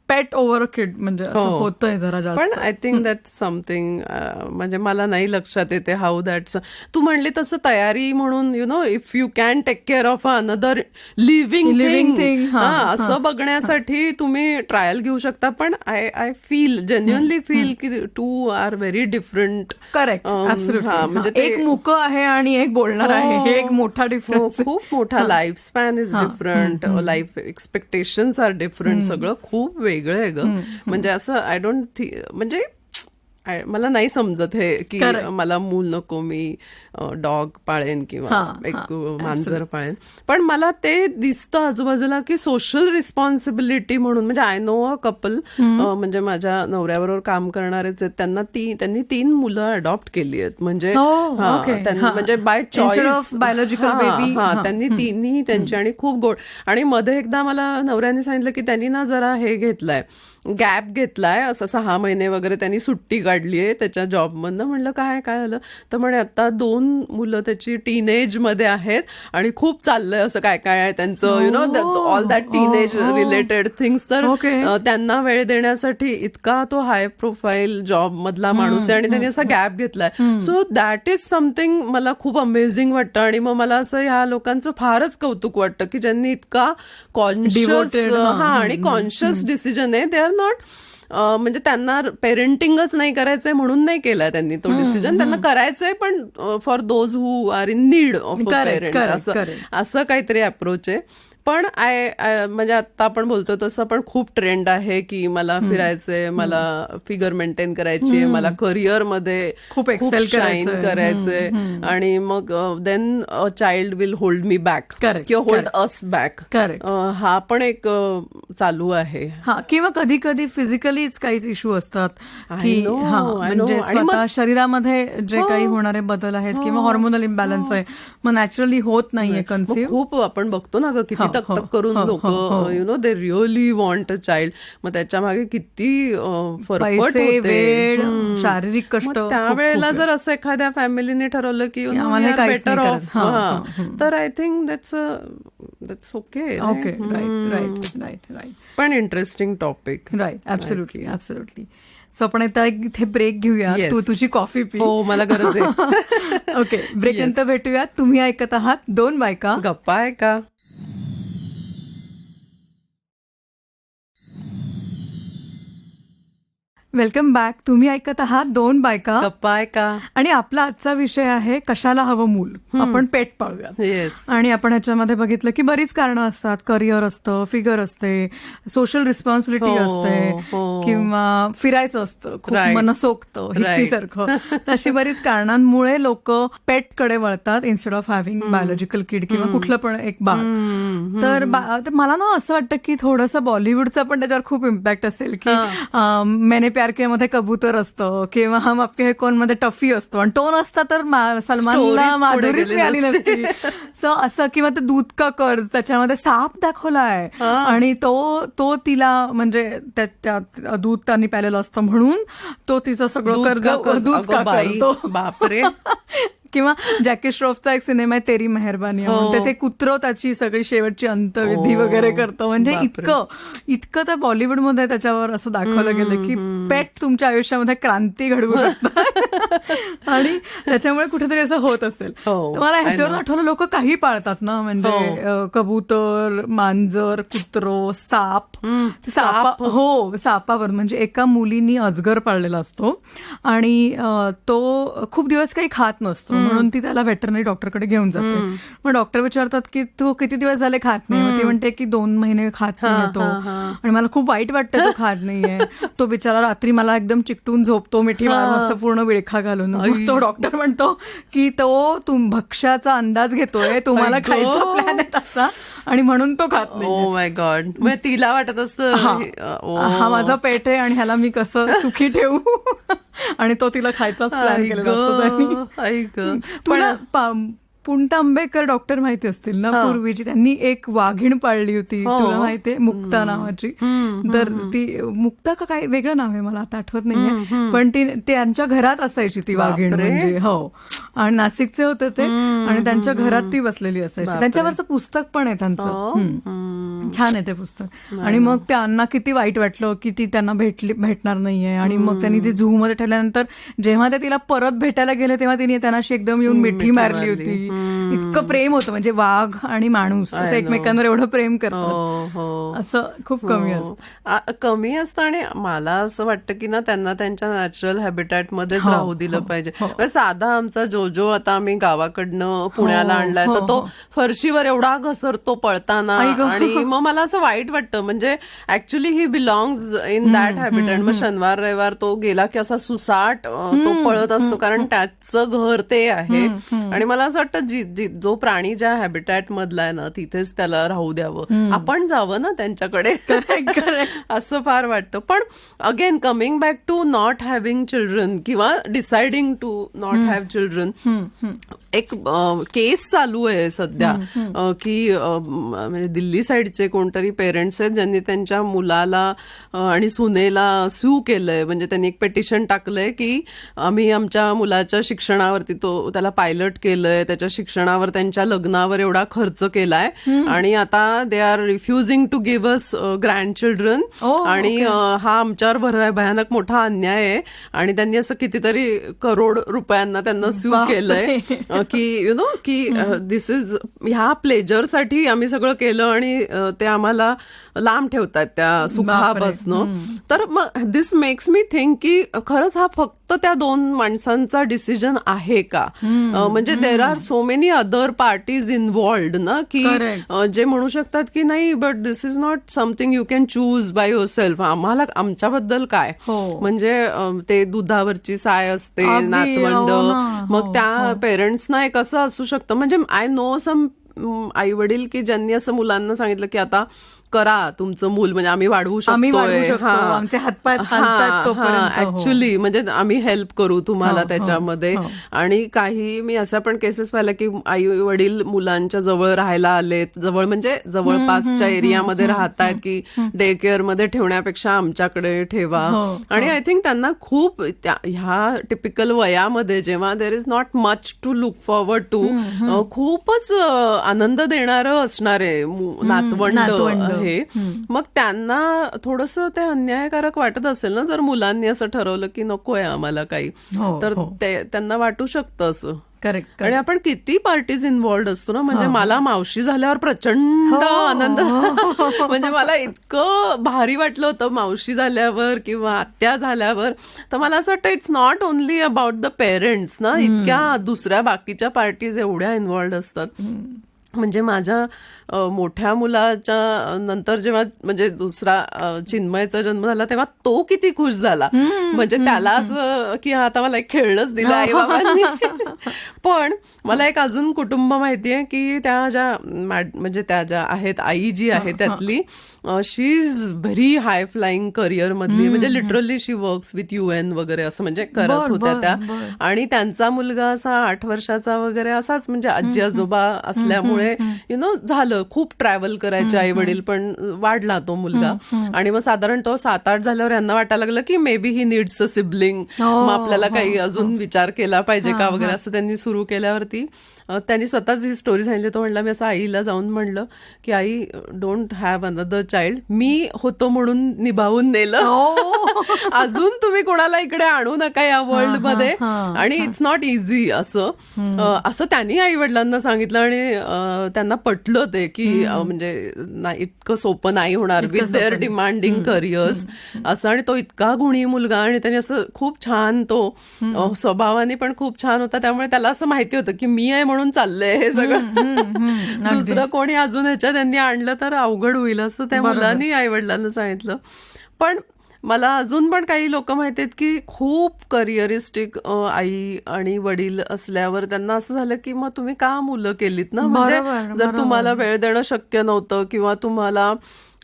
B: पेट ओव्हर किड, म्हणजे असं होतंय जरा जास्त.
A: पण आय थिंक दॅट्स समथिंग, म्हणजे मला नाही लक्षात येते हाऊ दॅट्स. तू म्हणली तसं तयारी म्हणून, if you can take care of another living thing, असं बघण्यासाठी तुम्ही ट्रायल घेऊ शकता. पण आय जेन्युअनली फील की two are very different.
B: Correct, म्हणजे एक मुकं आहे आणि एक बोलणार आहे, हे एक मोठा डिफरन्स.
A: खूप मोठा. Life span is different, life expectations are different, सगळं खूप वेगळं आहे ग. म्हणजे असं आय डोंट म्हणजे मला नाही समजत हे की मला मूल नको, मी डॉग पाळेन किंवा एक मांजर पाळेन. पण मला ते दिसतं आजूबाजूला की सोशल रिस्पॉन्सिबिलिटी म्हणून. म्हणजे आय नो अ कपल, म्हणजे माझ्या नवऱ्याबरोबर काम करणारेच आहेत, त्यांनी 3 मुलं अडॉप्ट केली आहेत. म्हणजे म्हणजे बाय चॉईस बायोलॉजिकल. त्यांनी तिन्ही त्यांची, आणि खूप गोड. आणि मध्ये एकदा मला नवऱ्याने सांगितलं की त्यांनी ना जरा हे घेतलंय, गॅप घेतलाय, असं 6 महिने वगैरे त्यांनी सुट्टी काढलीये त्याच्या जॉबमधनं. म्हणलं काय झालं, तर म्हणे आता 2 मुलं त्याची टीनेज मध्ये आहेत आणि खूप चाललंय असं काय आहे त्यांचं, all that teenage related things. तर त्यांना वेळ देण्यासाठी इतका तो हाय प्रोफाईल जॉब मधला माणूस आहे आणि त्यांनी असा गॅप घेतलाय. सो दॅट इज समथिंग मला खूप अमेझिंग वाटतं. आणि मग मला असं ह्या लोकांचं फारच कौतुक वाटतं की ज्यांनी इतका कॉन्शियस आणि कॉन्शियस डिसिजन आहे. दे आर नॉट, म्हणजे त्यांना पेरेंटिंगच नाही करायचंय म्हणून नाही केलाय त्यांनी तो डिसिजन. त्यांना करायचंय पण for those who are in need of a parent, असं काहीतरी अप्रोच आहे. पण म्हणजे आता आपण बोलतो तसं पण खूप ट्रेंड आहे की मला फिरायचंय, मला फिगर मेंटेन करायची आहे, मला करिअर मध्ये
B: खूप excel
A: शाईन
B: करायचंय.
A: करायचंय आणि मग then a child will hold me back
B: Correct,
A: किंवा होल्ड अस बॅक.
B: Correct.
A: हा पण एक चालू आहे.
B: हा, किंवा कधी कधी फिजिकलीच काहीच इश्यू असतात की
A: I know,
B: हा,
A: I
B: म्हणजे
A: know. आणि
B: स्वतः शरीरामध्ये जे काही होणारे बदल आहेत किंवा हॉर्मोनल इम्बॅलन्स आहे, मग नॅचरली होत नाहीये
A: मग
B: कन्सिव्ह.
A: खूप आपण बघतो ना ग किती
B: हो,
A: तक करून
B: हो,
A: लोक
B: हो.
A: U know they really want a child. मग त्याच्या मागे किती फरफट
B: पैसे,
A: होते.
B: वेळ, शारीरिक कष्ट
A: मग
B: खूप-
A: त्यावेळेला
B: खूप
A: जर असं एखाद्या फॅमिलीने ठरवलं की
B: की आम्हाला हे काहीच
A: बेटर
B: नाही
A: ऑफ,
B: करायचं. हा,
A: तर I think that's okay.
B: Okay, right.
A: पण interesting topic.
B: Right, absolutely. So आपण आता इथे ब्रेक घेऊया.
A: Yes.
B: तू तुझी कॉफी पी.
A: हो, मला गरज आहे.
B: Okay, break
A: Yes.
B: नंतर भेटूयात. तुम्ही ऐकत आहात 2 बायका.
A: गप्पा आहे का?
B: Welcome back. तुम्ही ऐकत आहात 2 बायका.
A: गप्पा आहे का?
B: आणि आपला आजचा विषय आहे कशाला हवं मूल, आपण पेट पाळूयात.
A: येस.
B: आणि आपण ह्याच्यामध्ये बघितलं की बरीच कारणं असतात. करिअर असतं, फिगर असते, सोशल रिस्पॉन्सिबिलिटी
A: हो,
B: असते,
A: हो.
B: किंवा फिरायचं असतं खूप
A: Right.
B: मनसोक्त हिप्पीसारखं. अशी बरीच कारणांमुळे लोक पेटकडे वळतात इन्स्टेड ऑफ हॅव्हिंग बायोलॉजिकल किड किंवा कुठलं पण एक बाळ. तर तर मला ना असं वाटतं की थोडंसं बॉलिवूडचा पण त्याच्यावर खूप इम्पॅक्ट असेल की मैंने प्यार किया मध्ये कबूतर असतं किंवा हम आपके है कौन मध्ये टफी असतो, आणि तो नसता तर सलमानला
A: Stories पुढे
B: माधुरीच
A: गेली
B: मिळाली नसती. सो असं, किंवा ते दूध का कर्ज, त्याच्यामध्ये साप दाखवलाय आणि तो तिला म्हणजे त्यात दूध त्यांनी प्यालेलं असतं म्हणून तो तिचं सगळं कर्ज दूध का करतो.
A: बापरे.
B: किंवा जॅकी श्रॉफचा एक सिनेमा आहे तेरी मेहरबानी, म्हणते ते कुत्रं त्याची सगळी शेवटची अंतविधी वगैरे करतं. म्हणजे इतकं तर बॉलिवूडमध्ये त्याच्यावर असं दाखवलं गेलं की पेट तुमच्या आयुष्यामध्ये क्रांती घडवू शकतात आणि त्याच्यामुळे कुठेतरी असं होत असेल. तर मला ह्याच्यावर आठवलं, लोक काही पाळतात ना, म्हणजे कबूतर, मांजर, कुत्रो, साप. सापावर म्हणजे एका मुलीनी अजगर पाळलेला असतो आणि तो खूप दिवस काही खात नसतो, म्हणून ती त्याला व्हेटरनरी डॉक्टरकडे घेऊन जाते. मग डॉक्टर विचारतात की तू किती दिवस झाले खात नाही? मग ती म्हणते की 2 महिने खात नाही तो, आणि मला खूप वाईट वाटतं तो खात नाहीये. तो बिचारा रात्री मला एकदम चिकटून झोपतो मिठी मारून, असं पूर्ण विळखा घालून. तो डॉक्टर म्हणतो की तो भक्ष्याचा अंदाज घेतोय, तुम्हाला खायचा प्लॅन आहे तसा, आणि म्हणून तो खात नाही.
A: Oh my God. मग तिला वाटत असतं
B: हा माझा पेट आहे आणि ह्याला मी कसं सुखी ठेवू, आणि तो तिला खायचाच प्लॅन केलेला असतो त्यांनी. तुला पुंटा आंबेकर डॉक्टर माहिती असतील ना, पूर्वीची त्यांनी एक वाघीण पाळली होती, तुला माहितीये, मुक्ता नावाची. तर ती मुक्ता का काय वेगळं नाव आहे मला आता आठवत नाहीये, पण ती त्यांच्या घरात असायची ती वाघीण. म्हणजे हो, आणि नाशिकचे होते ते, आणि त्यांच्या घरात ती बसलेली असायची. त्यांच्यावरचं पुस्तक पण आहे त्यांचं, छान आहे ते पुस्तक. आणि मग त्यांना किती वाईट वाटलं की ती त्यांना भेटणार नाहीये, आणि मग त्यांनी ती झू मध्ये ठेवल्यानंतर जेव्हा ते तिला परत भेटायला गेले तेव्हा तिने त्यांना एकदम येऊन मिठी मारली होती. इतकं प्रेम होतं, म्हणजे वाघ आणि माणूस असं एकमेकांवर एवढं प्रेम करतात, असं खूप
A: कमी असतं. आणि मला असं वाटतं की ना त्यांना त्यांच्या नॅचरल हॅबिटॅट मध्येच राहू दिलं पाहिजे. साधा आमचा जोजो आता आम्ही गावाकडनं पुण्याला आणलाय, तर तो फरशीवर एवढा घसरतो पळताना, आणि मग मला असं वाईट वाटतं. म्हणजे actually he belongs in that habitat. मग शनिवार रविवार तो गेला की असा सुसाट तो पळत असतो, कारण त्याचं घर ते आहे. आणि मला असं वाटतं जो प्राणी ज्या हॅबिटॅट मधला आहे ना, तिथेच त्याला राहू द्यावं, आपण जावं ना त्यांच्याकडे, असं फार वाटतं. पण again coming back to not having children किंवा deciding to not have children, एक केस चालू आहे सध्या की म्हणजे दिल्ली साईडचे कोणतरी पेरेंट्स आहेत ज्यांनी त्यांच्या मुलाला आणि सुनेला सू केलंय. म्हणजे त्यांनी एक पेटिशन टाकलंय की आम्ही आमच्या मुलाच्या शिक्षणावरती, त्याला पायलट केलंय, त्याच्या शिक्षणावर, त्यांच्या लग्नावर एवढा खर्च केलाय, आणि आता they are refusing to give us grandchildren, आणि हा आमच्यावर भयानक मोठा अन्याय आहे. आणि त्यांनी असं कितीतरी करोड रुपयांना त्यांना स्यू केलंय की यु नो की दिस इज, ह्या प्लेजरसाठी आम्ही सगळं केलं आणि ते आम्हाला लांब ठेवतात त्या सुखापासनं. तर मग दिस मेक्स मी थिंक की खरंच हा फक्त फक्त त्या 2 माणसांचा डिसिजन आहे का, म्हणजे there are so many other parties involved ना, की जे म्हणू शकतात की नाही but this is not something you can choose by your self. आम्हाला आमच्याबद्दल काय, म्हणजे ते दुधावरची साय असते, नातवंड, मग त्या पेरेंट्सना एक असं असू शकतं. म्हणजे आय नो सम आई वडील की ज्यांनी असं मुलांना सांगितलं की आता करा तुमचं मूल, म्हणजे आम्ही वाढवू शकतोय, ऍक्च्युली म्हणजे आम्ही हेल्प करू तुम्हाला त्याच्यामध्ये. आणि काही मी अशा पण केसेस पाहिल्या की आई वडील मुलांच्या जवळ राहायला आलेत, जवळ म्हणजे जवळपासच्या एरियामध्ये राहतायत, की डे केअर मध्ये ठेवण्यापेक्षा आमच्याकडे ठेवा. आणि आय थिंक त्यांना खूप ह्या टिपिकल वयामध्ये जेव्हा there is not much to look forward to, खूपच आनंद देणारं असणार आहे नातवंड. मग त्यांना थोडंसं ते अन्यायकारक वाटत असेल ना, जर मुलांनी असं ठरवलं की नकोय आम्हाला काही, तर त्यांना वाटू शकतं असं.
B: करेक्ट.
A: आणि आपण किती पार्टीज इन्व्हॉल्ड असतो ना, म्हणजे मला मावशी झाल्यावर प्रचंड आनंद, म्हणजे मला इतकं भारी वाटलं होतं मावशी झाल्यावर किंवा आत्या झाल्यावर. तर मला असं वाटतं it's not only about the parents ना, इतक्या दुसऱ्या बाकीच्या पार्टीज एवढ्या इन्व्हॉल्ड असतात. म्हणजे माझ्या मोठ्या मुलाच्या नंतर जेव्हा म्हणजे दुसरा चिन्मयचा जन्म झाला तेव्हा तो किती खुश झाला, म्हणजे त्याला असं की आता मला एक खेळणंच दिलं आई बाबांनी. पण मला एक अजून कुटुंब माहितीये की त्या ज्या म्हणजे त्या ज्या आहेत, आई जी आहे त्यातली, she is very high flying career मधली, म्हणजे literally she works with UN वगैरे असं म्हणजे करत होत्या त्या. आणि त्यांचा मुलगा असा 8 वर्षाचा वगैरे असाच, म्हणजे आजी आजोबा असल्यामुळे झालं, खूप ट्रॅव्हल करायचे आई वडील, पण वाढला तो मुलगा. आणि मग साधारण तो 7-8 झाल्यावर यांना वाटायला लागलं की may be he needs a sibling, मग आपल्याला काही अजून विचार केला पाहिजे का वगैरे असं त्यांनी सुरू केल्यावरती त्यांनी स्वतःच ही स्टोरी सांगितली. तो म्हणला, मी असं आईला जाऊन म्हणलं की आई डोंट हॅव अनदर चाइल्ड, मी होतो म्हणून निभावून नेलं, अजून तुम्ही कोणाला इकडे आणू नका या वर्ल्ड मध्ये, आणि इट्स नॉट इझी असं त्यांनी आई वडिलांना सांगितलं. आणि त्यांना पटलं ते की म्हणजे इतकं सोपं नाही होणार विथ देअर डिमांडिंग करिअर्स असं. आणि तो इतका गुणी मुलगा, आणि त्याने असं खूप छान, तो स्वभावाने पण खूप छान होता, त्यामुळे त्याला असं माहिती होतं की मी आहे म्हणून चाललंय हे सगळं, दुसरं कोणी अजून ह्याच्या त्यांनी आणलं तर अवघड होईल असं त्या मुलांनी आई वडिलांना सांगितलं. पण मला अजून पण काही लोक माहिती आहेत की खूप करिअरिस्टिक आई आणि वडील असल्यावर त्यांना असं झालं की मग तुम्ही का मुलं केलीत ना, म्हणजे जर तुम्हाला वेळ देणं शक्य नव्हतं किंवा तुम्हाला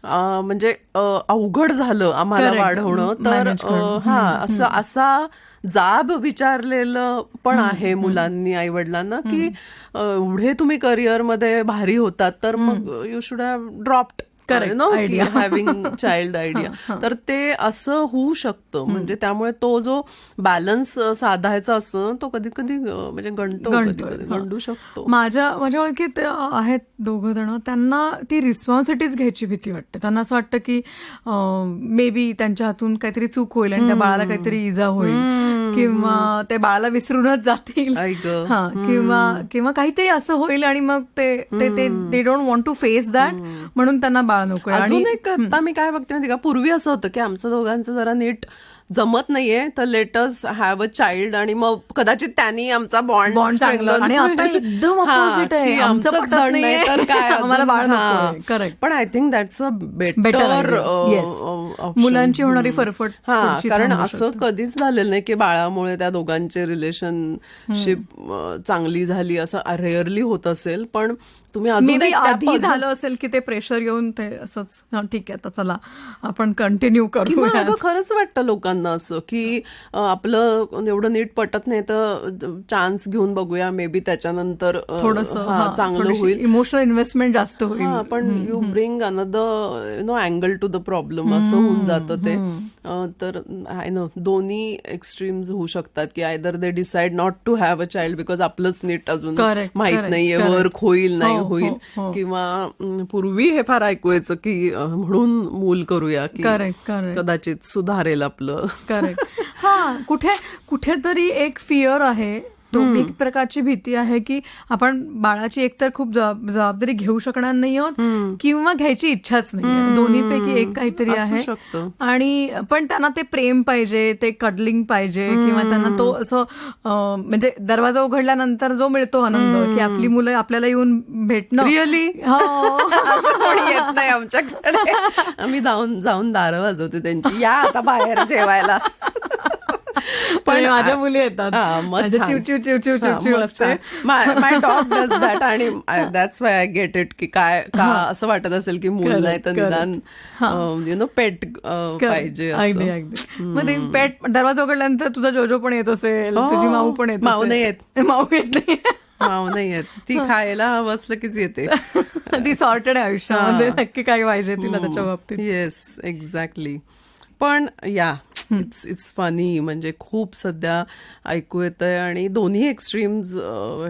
A: म्हणजे अवघड झालं आम्हाला वाढवणं, तर असं असा जाब विचारलेलं पण आहे मुलांनी आई वडिलांना की एवढे तुम्ही करिअरमध्ये भारी होतात तर मग you should have dropped having child idea. तर ते असं होऊ शकतं, म्हणजे त्यामुळे तो जो बॅलन्स साधायचा असतो ना, तो कधी कधी म्हणजे गंडू शकतो.
B: माझ्या ओळखीत आहेत 2 जण, त्यांना ती रिस्पॉन्सिबिलिटीज घ्यायची भीती वाटते. त्यांना असं वाटतं की मे बी त्यांच्या हातून काहीतरी चूक होईल आणि त्या बाळाला काहीतरी इजा होईल, किंवा ते बाळाला विसरूनच जातील, किंवा काहीतरी असं होईल, आणि मग ते don't want to face that, म्हणून त्यांना बाळ नको.
A: अजून एक आता मी काय बघते माहिती का, पूर्वी असं होतं की आमचं दोघांचं जरा नीट जमत नाहीये तर let us have a child, आणि मग कदाचित त्यांनी आमचा बॉन्ड
B: आणि आता एकदम ऑपोजिट आहे, आमचं पटत नाहीये
A: तर काय
B: आम्हाला बाळ नको. करेक्ट.
A: पण I think that's a better
B: मुलांची होणारी फरफट.
A: कारण असं कधीच झालेलं नाही की बाळामुळे त्या दोघांचे रिलेशनशिप चांगली झाली, असं रेअरली होत असेल. पण तुम्ही
B: आधी झालं असेल की ते प्रेशर येऊन ते असंच ठीक आहे आता चला आपण कंटिन्यू करू.
A: खरंच वाटतं लोकांना असं की आपलं एवढं नीट पटत नाही तर चान्स घेऊन बघूया, मे बी त्याच्यानंतर थोडंसं चांगलं होईल,
B: इमोशनल इन्व्हेस्टमेंट जास्त होईल.
A: पण you bring another angle to the problem असं होऊन जातं ते. तर आय नो दोन्ही एक्स्ट्रीम्स होऊ शकतात की either they decide not to have a child because आपलंच नीट अजून माहित नाहीये, वर्क होईल नाही होईल, किंवा पूर्वी हे फार ऐकू यायचं की म्हणून मूल करूया की कदाचित सुधारेल आपलं.
B: करेक्ट. कुठेतरी एक फिअर आहे तो एक प्रकारची भीती आहे की आपण बाळाची एकतर खूप जबाबदारी घेऊ शकणार नाही आहोत किंवा घ्यायची इच्छाच नाही, दोन्हीपैकी एक काहीतरी आहे. आणि पण त्यांना ते प्रेम पाहिजे, ते कडलिंग पाहिजे, किंवा त्यांना तो असं म्हणजे दरवाजा उघडल्यानंतर जो मिळतो आनंद की आपली मुलं आपल्याला येऊन भेटणं.
A: रिअली असं कोणी येत नाही आमच्याकडे. आम्ही जाऊन दारं वाजवते त्यांची, या आता बाहेर जेवायला.
B: पण माझ्या मुली येतात, चिव चिव चिव चिव चिव चिव असते.
A: माय डॉग डज दॅट. आणि that's why I get it की काय का असं वाटत असेल की मूल नाही तर निदान यु नो पेट पाहिजे.
B: मग ते पेट दरवाजा उघडल्यानंतर तुझा जोजो पण येत असेल, तुझी माऊ पण येत.
A: माऊ नाही येत,
B: माऊ येत नाही,
A: माऊ नाही येत. ती खायला हवं असलं कीच येते.
B: ती सॉर्टेड आहे आयुष्यामध्ये, नक्की काय पाहिजे तिला त्याच्या बाबतीत.
A: Yes, exactly. पण या इट्स फनी, म्हणजे खूप सध्या ऐकू येतंय आणि दोन्ही एक्स्ट्रीम्स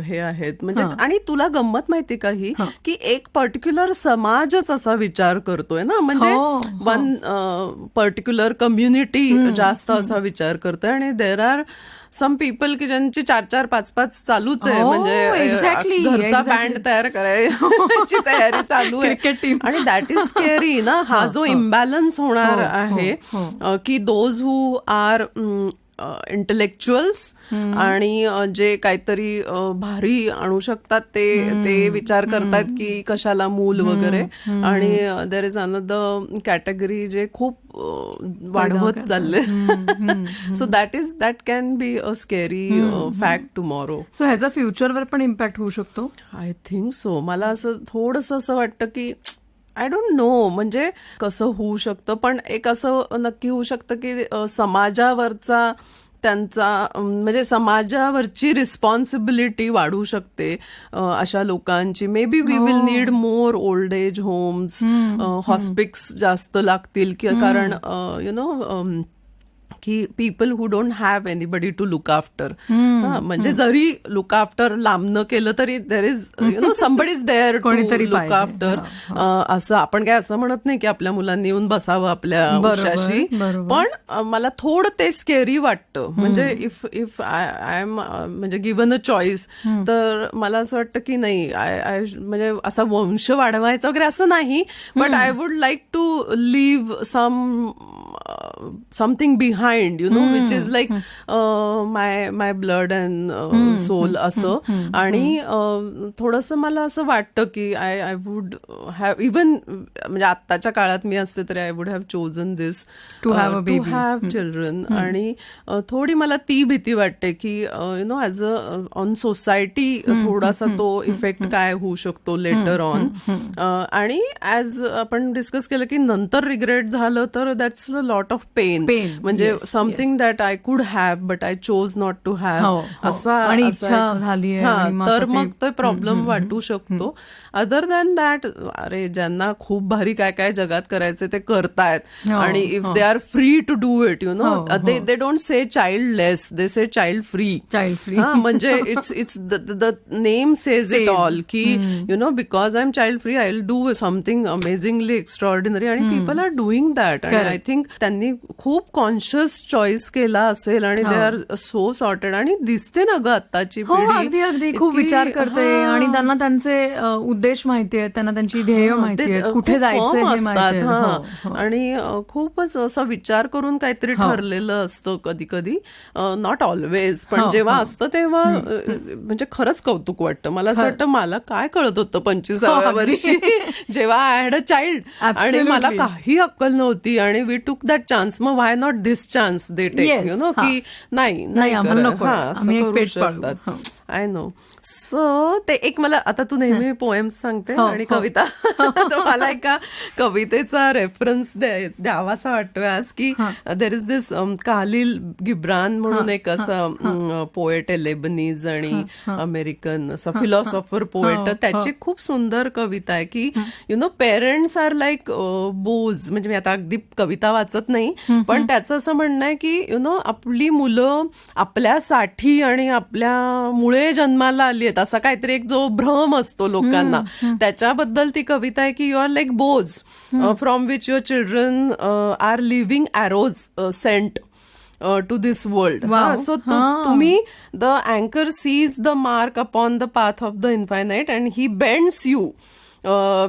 A: हे आहेत. म्हणजे आणि तुला गंमत माहिती का ही, की एक पर्टिक्युलर समाजच असा विचार करतोय ना, म्हणजे वन पर्टिक्युलर कम्युनिटी जास्त असा विचार करतोय. आणि देर आर सम पीपल की ज्यांची 4-4, 5-5 चालूच आहे, म्हणजे घरचा बँड तयार करायची तयारी चालू आहे. आणि दॅट इज स्केरी ना, हा जो इम्बॅलन्स होणार आहे की दोज हू आर इंटेलेक्च्युअल्स आणि जे काहीतरी भारी आणू शकतात ते विचार करतात की कशाला मूल वगैरे. आणि देर इज अनदर कॅटेगरी जे खूप वाढवत चालले. So that can be a scary fact tomorrow.
B: So ह्याचा फ्युचरवर पण इम्पॅक्ट होऊ शकतो.
A: I think so. मला असं थोडंसं असं वाटतं की आय डोंट नो म्हणजे कसं होऊ शकतं, पण एक असं नक्की होऊ शकतं की समाजावरचा त्यांचा म्हणजे समाजावरची रिस्पॉन्सिबिलिटी वाढू शकते अशा लोकांची. Maybe we will need more old age homes, hospices जास्त लागतील, कारण यु नो की people who don't have anybody to look after. म्हणजे जरी लुक आफ्टर लांब न केलं तरी there is you know somebody is there to look after. असं आपण काय असं म्हणत नाही की आपल्या मुलांनी येऊन बसावं आपल्या उशाशी, पण मला थोडं ते स्केरी वाटतं. म्हणजे इफ आय एम म्हणजे गिव्हन अ चॉईस, तर मला असं वाटतं की नाही, आय म्हणजे असा वंश वाढवायचा वगैरे असं नाही, but I would like to leave something behind, you know, which is like my blood and soul असं. आणि थोडंसं मला असं वाटतं की आय वुड हॅव इवन म्हणजे आत्ताच्या काळात मी असते तरी I would have chosen this to have children. आणि थोडी मला ती भीती वाटते की you know as a on society थोडासा तो इफेक्ट काय होऊ शकतो लेटर ऑन. आणि ॲज आपण डिस्कस केलं की नंतर रिग्रेट झालं तर that's a lot of pain. म्हणजे something that I could have but I chose not to have असा
B: झाली.
A: तर मग तो प्रॉब्लेम वाटू शकतो. अदर दॅन दॅट, अरे ज्यांना खूप भारी काय काय जगात करायचे ते करतायत, आणि if they are free to do it, you know, they don't say childless, they say child free. म्हणजे it's the name says it all की you know because I am child free I will do something amazingly extraordinary. आणि people are doing that. आणि I think त्यांनी खूप conscious choice केला असेल आणि they are so sorted. आणि दिसते ना ग आत्ताची पिढी
B: अगदी खूप विचार करते आणि त्यांना त्यांचे उद्देश माहिती आहेत, त्यांना त्यांची ध्येय माहिती आहेत, कुठे जायचं हे माहिती आहे.
A: आणि खूपच असा विचार करून काहीतरी ठरलेलं असतं कधी कधी, नॉट ऑलवेज, पण जेव्हा असतं तेव्हा म्हणजे खरंच कौतुक वाटतं. मला असं वाटतं मला काय कळत होतं 25व्या वर्षी जेव्हा आय हॅड अ चाइल्ड आणि मला काही अक्कल नव्हती आणि वी टूक दॅट चान्स. मग why not this chance they take, you know, की नाही करू शकतात. I know. सो ते एक मला आता तू नेहमी पोएम्स सांगते आणि कविता, तर मला एका कवितेचा रेफरन्स द्यावासा वाटतोय आज की देर इज दिस कालील गिब्रान म्हणून एक असं पोएट आहे, लेबनीज आणि अमेरिकन असं फिलॉसॉफर पोएट. त्याची खूप सुंदर कविता आहे की you know parents are like bows. म्हणजे मी आता अगदी कविता वाचत नाही, पण त्याचं असं म्हणणं आहे की यु नो आपली मुलं आपल्यासाठी आणि आपल्यामुळे जन्माला आली आहेत असा काहीतरी एक जो भ्रम असतो लोकांना, त्याच्याबद्दल ती कविता आहे की you are like bows from which your children are living arrows sent. To this world.
B: Wow.
A: So तुम्ही द अँकर sees the mark upon the path of the infinite and he bends you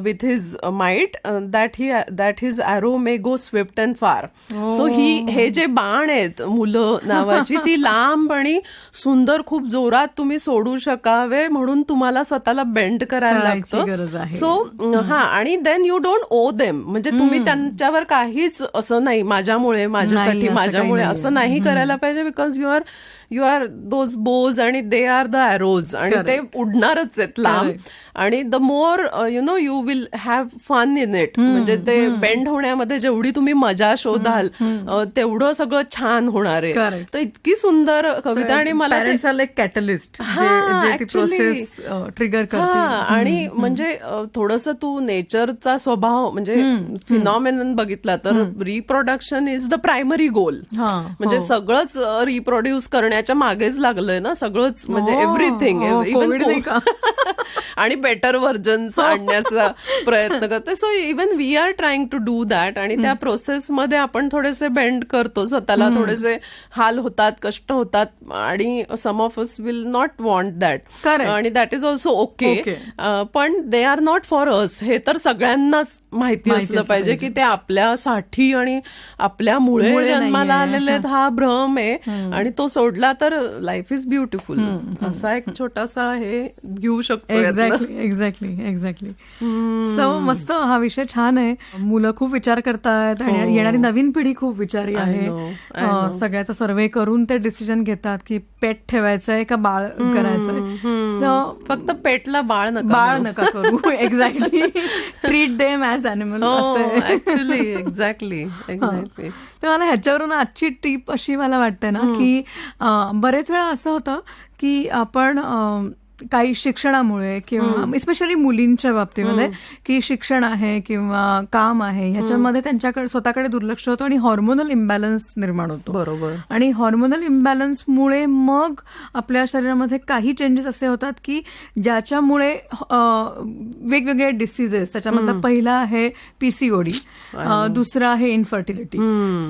A: with his might that his arrow may go swift and far. So हे जे बाण आहेत मुलं नावाची ती लांब आणि सुंदर खूप जोरात तुम्ही सोडू शकावे म्हणून तुम्हाला स्वतःला बेंड करायला
B: करायची
A: लागतं.
B: गरज आहे.
A: सो हा आणि then you don't owe them म्हणजे तुम्ही त्यांच्यावर काहीच असं नाही माझ्यामुळे माझ्यासाठी
B: असं काही
A: माझ्यामुळे
B: नाही.
A: असं नाही करायला पाहिजे बिकॉज यू आर दोज बोज आणि दे आर द अॅरोज आणि ते उडणारच आहेत लांब आणि the more you know you will have fun in it म्हणजे ते बेंड होण्यामध्ये जेवढी तुम्ही मजा शोधाल तेवढं सगळं छान होणार आहे.
B: Correct.
A: तर इतकी सुंदर कविता आणि मला ते-
B: पॅरेंट्स आर लाईक कॅटलिस्ट जे ती
A: actually.
B: प्रोसेस ट्रिगर
A: हा
B: करते.
A: आणि म्हणजे थोडंसं तू नेचरचा स्वभाव म्हणजे फिनॉमिनन बघितला तर रिप्रोडक्शन इज द प्रायमरी गोल. म्हणजे सगळंच रिप्रोड्यूस करण्याच्या मागेच लागलंय ना सगळंच म्हणजे एव्हरीथिंग
B: कोविड नाही का?
A: आणि बेटर व्हर्जन्स आणण्याचा प्रयत्न करते. So even we are trying to do that आणि त्या प्रोसेसमध्ये आपण थोडेसे बेंड करतो स्वतःला थोडेसे हाल होतात कष्ट होतात आणि some of us will not want that
B: Correct.
A: आणि दॅट इज ऑल्सो ओके. पण they are not for us हे तर सगळ्यांनाच माहिती असलं पाहिजे की ते आपल्यासाठी आणि आपल्यामुळे
B: मुळे
A: जन्माला
B: नाहीये.
A: आलेले आहेत. हा भ्रम आहे आणि तो सोडला तर लाईफ इज ब्युटिफुल. असा एक छोटासा हे घेऊ शकतो यातनं.
B: एक्झॅक्टली. सो मस्त हा विषय छान आहे. मुलं खूप विचार करतात आणि येणारी नवीन पिढी खूप विचारी आहे. सगळ्याचा सर्वे करून ते डिसिजन घेतात की पेट ठेवायचंय का बाळ करायचंय. सो
A: फक्त पेटला बाळ
B: नका करू. Exactly. Treat them as animal.
A: Actually exactly.
B: तर मला ह्याच्यावरून आजची टिप अशी मला वाटते ना की बरेच वेळा असं होतं की आपण काही शिक्षणामुळे किंवा स्पेशली मुलींच्या बाबतीमध्ये की शिक्षण आहे किंवा काम आहे ह्याच्यामध्ये त्यांच्याकडे स्वतःकडे दुर्लक्ष होतं आणि हॉर्मोनल इम्बॅलन्स निर्माण होतो.
A: बरोबर.
B: आणि हॉर्मोनल इम्बॅलन्समुळे मग आपल्या शरीरामध्ये काही चेंजेस असे होतात की ज्याच्यामुळे वेगवेगळे डिसीजेस त्याच्यामधला पहिला आहे PCOD, दुसरा आहे इन्फर्टिलिटी.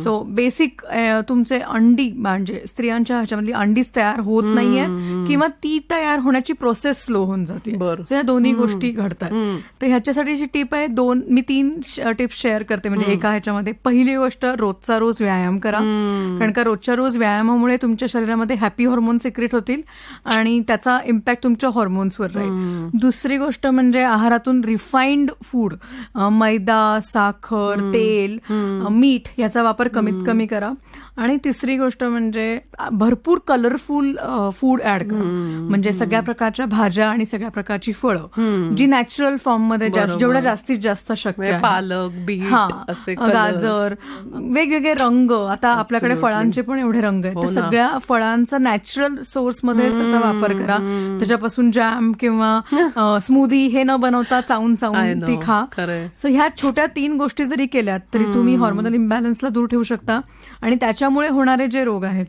B: सो बेसिक तुमचे अंडी म्हणजे स्त्रियांच्या ह्याच्यामधली अंडीच तयार होत नाहीये किंवा ती तयार होण्याची प्रोसेस स्लो होऊन जाते. सो या दोन्ही गोष्टी घडतात. तर ह्याच्यासाठीची टीप आहे मी 3 टिप्स शेअर करते म्हणजे एका ह्याच्यामध्ये. पहिली गोष्ट रोजचा रोज व्यायाम करा कारण का रोजच्या रोज व्यायामामुळे तुमच्या शरीरामध्ये हॅपी हॉर्मोन सिक्रेट होतील आणि त्याचा इम्पॅक्ट तुमच्या हॉर्मोन्सवर राहील. दुसरी गोष्ट म्हणजे आहारातून रिफाईंड फूड मैदा साखर तेल मीठ याचा वापर कमीत कमी करा. आणि तिसरी गोष्ट म्हणजे भरपूर कलरफुल फूड ऍड करा म्हणजे सगळ्या प्रकारच्या भाज्या आणि सगळ्या प्रकारची फळं जी नॅचरल फॉर्म मध्ये जेवढ्या जास्तीत जास्त शक्य आहे.
A: पालक बीट असे
B: गाजर वेगवेगळे रंग. आता आपल्याकडे फळांचे पण एवढे रंग आहेत. तर सगळ्या फळांचा नॅचरल सोर्स मध्ये त्याचा वापर करा. त्याच्यापासून जॅम किंवा स्मूदी हे न बनवता चावून ती खा. सो ह्या छोट्या 3 गोष्टी जरी केल्यात तरी तुम्ही हॉर्मोनल इम्बॅलन्सला दूर ठेवू शकता आणि त्याच्यामुळे होणारे जे रोग आहेत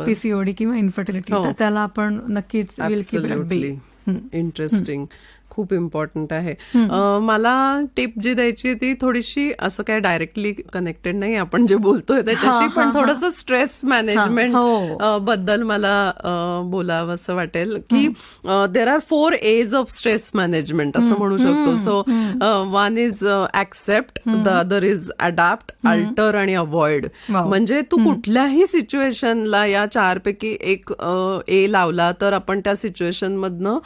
B: PCOD किंवा इन्फर्टिलिटी तर त्याला आपण नक्कीच
A: इंटरेस्टिंग खूप इम्पॉर्टंट आहे. मला टिप जी द्यायची ती थोडीशी असं काय डायरेक्टली कनेक्टेड नाही आपण जे बोलतोय त्याच्याशी पण थोडंसं स्ट्रेस मॅनेजमेंट बद्दल मला बोलावं असं वाटेल की there are 4 A's of stress management असं म्हणू शकतो. So one is accept, the other is adapt, alter आणि अवॉइड. म्हणजे तू कुठल्याही सिच्युएशनला या 4 पैकी एक A लावला तर आपण त्या सिच्युएशन मधनं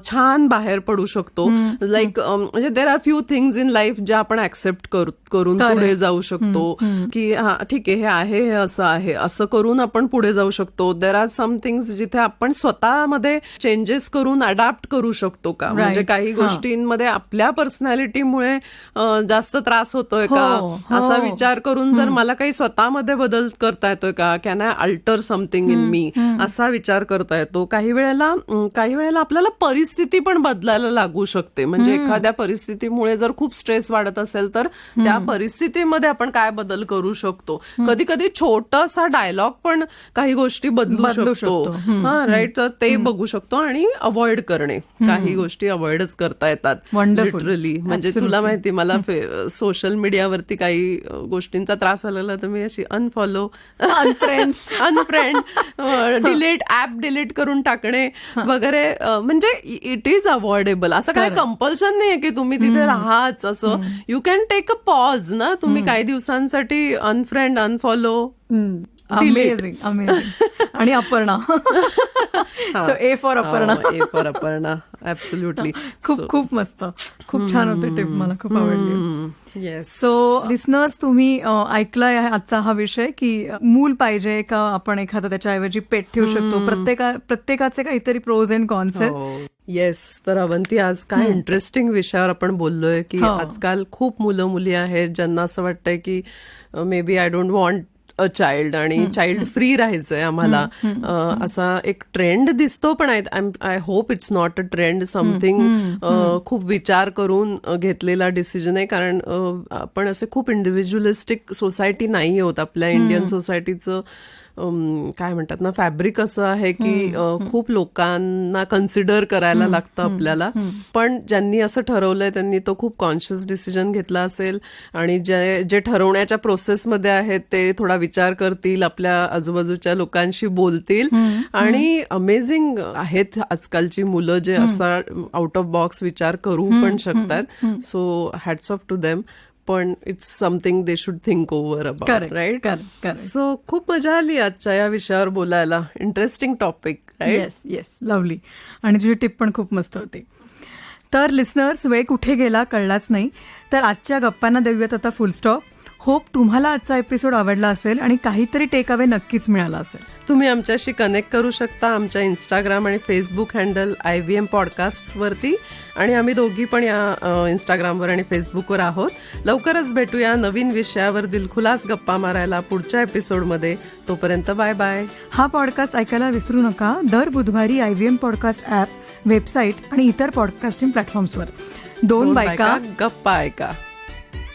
A: छान बाहेर पडू शकतो. लाईक म्हणजे there are few things in life ज्या आपण ऍक्सेप्ट करून पुढे जाऊ शकतो की हा ठीक आहे हे आहे हे असं आहे असं करून आपण पुढे जाऊ शकतो. देर आर सम थिंग्स जिथे आपण स्वतःमध्ये चेंजेस करून अडॅप्ट करू शकतो का म्हणजे काही गोष्टींमध्ये आपल्या पर्सनॅलिटीमुळे जास्त त्रास होतोय का असा विचार करून जर मला काही स्वतःमध्ये बदल करता येतोय का can I alter something in me असा विचार करता येतो. काही वेळेला आपल्याला परिस्थिती पण बदलायला लागू शकते. म्हणजे एखाद्या परिस्थितीमुळे जर खूप स्ट्रेस वाढत असेल तर त्या परिस्थितीमध्ये आपण काय बदल करू शकतो. कधी कधी छोटासा डायलॉग पण काही गोष्टी बदलू शकतो. हा राईट. तर ते बघू शकतो आणि अवॉइड करणे, काही गोष्टी अवॉइडच करता येतात लिटरली. म्हणजे तुला माहिती, मला सोशल मीडियावरती काही गोष्टींचा त्रास व्हायला लागला तर मी अशी unfollow, unfriend, delete, app delete करून टाकणे वगैरे. म्हणजे इट इज अवॉइडेबल. असं काही कंपल्शन नाहीये की तुम्ही तिथे राहाच. असं you can take a pause ना. तुम्ही काही दिवसांसाठी अनफ्रेंड, अनफॉलो.
B: Amazing, amazing. आणि Aparna, so A for Aparna.
A: A for Aparna, absolutely.
B: खूप खूप मस्त, खूप छान होती टिप, मला खूप आवडली.
A: येस.
B: सो लिसनर्स, तुम्ही ऐकलाय आजचा हा विषय की मूल पाहिजे का आपण एखादं त्याच्याऐवजी पेट ठेवू शकतो. प्रत्येकाचे काहीतरी प्रोज अँड कॉन्स आहेत.
A: येस. तर अवंती, आज काय इंटरेस्टिंग विषयावर आपण बोललोय की आजकाल खूप मुलं मुली आहेत ज्यांना असं वाटतंय की maybe I don't want a child, आणि चाइल्ड फ्री राहायचंय आम्हाला. असा एक ट्रेंड दिसतो, पण I hope it's not a trend, something खूप विचार करून घेतलेला डिसिजन आहे. कारण आपण असे खूप इंडिव्हिज्युअलिस्टिक सोसायटी नाही आहोत. आपल्या इंडियन सोसायटीचं काय म्हणतात ना, फॅब्रिक असं आहे की खूप लोकांना कन्सिडर करायला लागतं आपल्याला. पण ज्यांनी असं ठरवलंय त्यांनी तो खूप कॉन्शियस डिसिजन घेतला असेल, आणि जे ठरवण्याच्या प्रोसेसमध्ये आहेत ते थोडा विचार करतील, आपल्या आजूबाजूच्या लोकांशी बोलतील. आणि अमेझिंग आहेत आजकालची मुलं जे असा आउट ऑफ बॉक्स विचार करू पण शकतात. So hats off to them. पण it's something they should think over about, right? So खूप मजा आली आजच्या या विषयावर बोलायला. Interesting topic, right?
B: Yes, yes, lovely. आणि तुझी टिप पण खूप मस्त होती. तर लिसनर्स, वेळ कुठे गेला कळलाच नाही. तर आजच्या गप्पांना देऊयात आता फुल स्टॉप. होप तुम्हाला आजचा एपिसोड आवडला असेल आणि काहीतरी टेक अवे नक्कीच मिळाला असेल.
A: तुम्ही आमच्याशी कनेक्ट करू शकता आमच्या इंस्टाग्राम आणि फेसबुक हँडल IVM पॉडकास्ट्स वरती. आणि आम्ही दोघी पण या इंस्टाग्रामवर आणि फेसबुकवर आहोत. लवकरच भेटूया नवीन विषयावर दिलखुलास गप्पा मारायला पुढच्या एपिसोडमध्ये. तोपर्यंत बाय बाय.
B: हा पॉडकास्ट ऐकायला विसरू नका. दर बुधवारी IVM पॉडकास्ट ॲप, वेबसाईट आणि इतर पॉडकास्टिंग प्लॅटफॉर्म्सवर. दोन बायका
A: गप्पा ऐका.